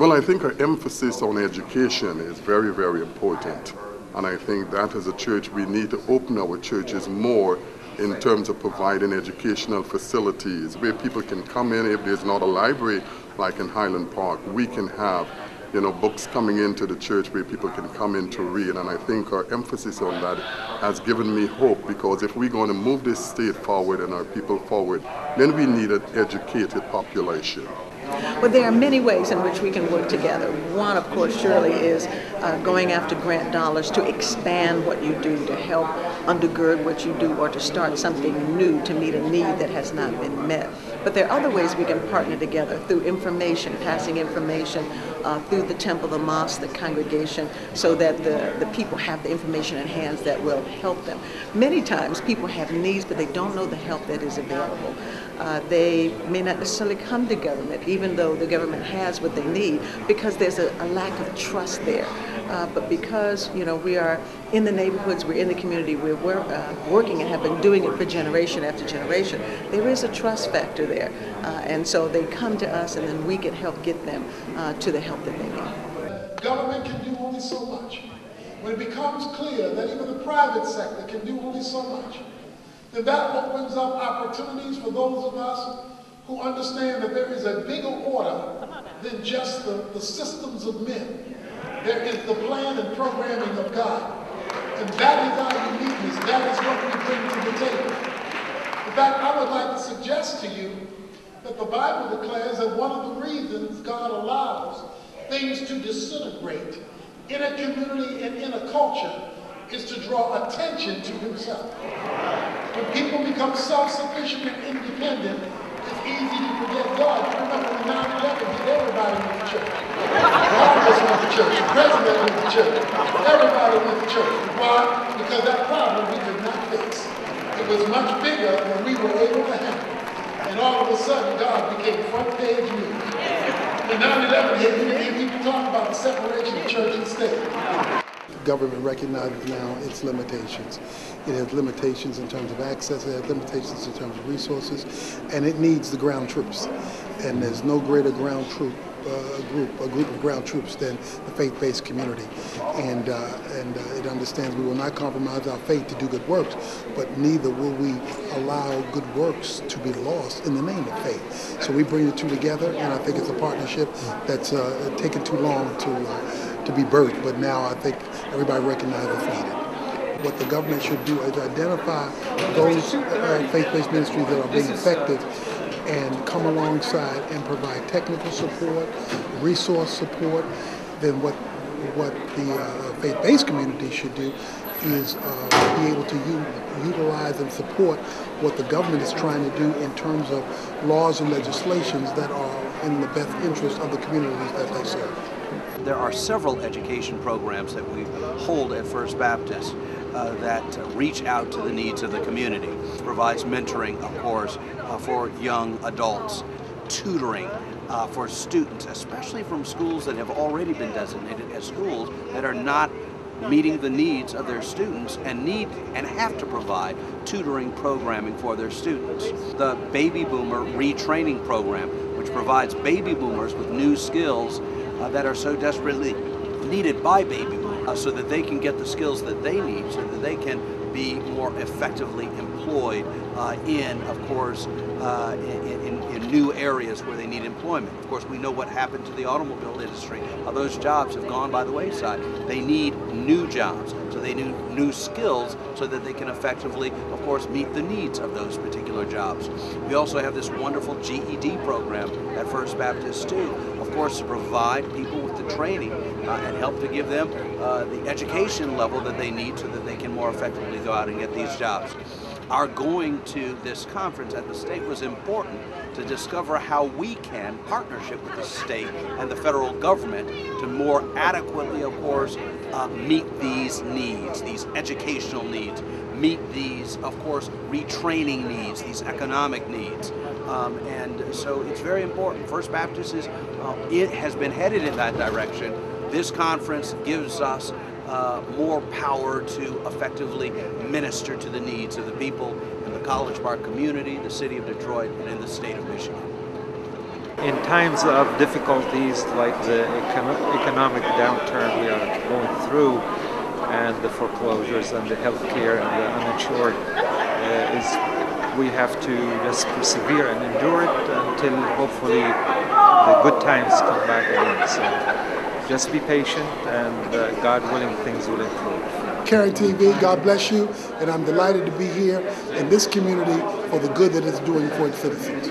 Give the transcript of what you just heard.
Well, I think our emphasis on education is very, very important. And I think that as a church, we need to open our churches more in terms of providing educational facilities where people can come in. If there's not a library like in Highland Park, we can have books coming into the church where people can come in to read. And I think our emphasis on that has given me hope, because if we're going to move this state forward and our people forward, then we need an educated population. Well, there are many ways in which we can work together. One, of course, surely is going after grant dollars to expand what you do, to help undergird what you do, or to start something new to meet a need that has not been met. But there are other ways we can partner together through information, passing information through the temple, the mosque, the congregation, so that the people have the information in hands that will help them. Many times people have needs, but they don't know the help that is available. They may not necessarily come to government, even though the government has what they need, because there's a lack of trust there. But because we are in the neighborhoods, we're in the community, we're working and have been doing it for generation after generation, there is a trust factor there. And so they come to us, and then we can help get them to the help that they need. Government can do only so much. When it becomes clear that even the private sector can do only so much, then that opens up opportunities for those of us who understand that there is a bigger order than just the systems of men. There is the plan and programming of God. And that is our uniqueness. That is what we bring to the table. In fact, I would like to suggest to you that the Bible declares that one of the reasons God allows things to disintegrate in a community and in a culture is to draw attention to himself. When people become self-sufficient and independent, it's easy to forget God. You remember when 9/11 hit, everybody went to church. Congress went to church, the president went to church, everybody went to church. Why? Because that problem we could not fix. It was much bigger than we were able to handle. And all of a sudden, God became front page news. When 9/11 hit, people talk about the separation of church and state. Government recognizes now its limitations. It has limitations in terms of access, it has limitations in terms of resources, and it needs the ground troops. And there's no greater ground troop, a group of ground troops than the faith-based community. And it understands we will not compromise our faith to do good works, but neither will we allow good works to be lost in the name of faith. So we bring the two together, and I think it's a partnership that's taken too long to be birthed, but now I think everybody recognizes it's needed. What the government should do is identify those faith-based ministries that are being effective and come alongside and provide technical support, resource support. Then what the faith-based community should do is be able to utilize and support what the government is trying to do in terms of laws and legislations that are in the best interest of the communities that they serve. There are several education programs that we hold at First Baptist that reach out to the needs of the community. It provides mentoring, of course, for young adults, tutoring for students, especially from schools that have already been designated as schools that are not meeting the needs of their students and need and have to provide tutoring programming for their students. The Baby Boomer Retraining Program, which provides baby boomers with new skills that are so desperately needed by baby boomers, so that they can get the skills that they need, so that they can be more effectively employed in, of course, in new areas where they need employment. Of course, we know what happened to the automobile industry. Those jobs have gone by the wayside. They need new jobs, so they need new skills so that they can effectively, of course, meet the needs of those particular jobs. We also have this wonderful GED program at First Baptist too, of course, to provide people with the training and help to give them the education level that they need so that they can more effectively go out and get these jobs. Our going to this conference at the state was important to discover how we can partnership with the state and the federal government to more adequately, of course, meet these needs, these educational needs, meet these, of course, retraining needs, these economic needs. And so it's very important. First Baptist it has been headed in that direction. This conference gives us more power to effectively minister to the needs of the people in the College Park community, the city of Detroit, and in the state of Michigan. In times of difficulties like the economic downturn we are going through, and the foreclosures and the healthcare and the uninsured, we have to just persevere and endure it until hopefully the good times come back again. So just be patient, and God willing, things will improve. Carry TV, God bless you, and I'm delighted to be here in this community for the good that it's doing for its citizens.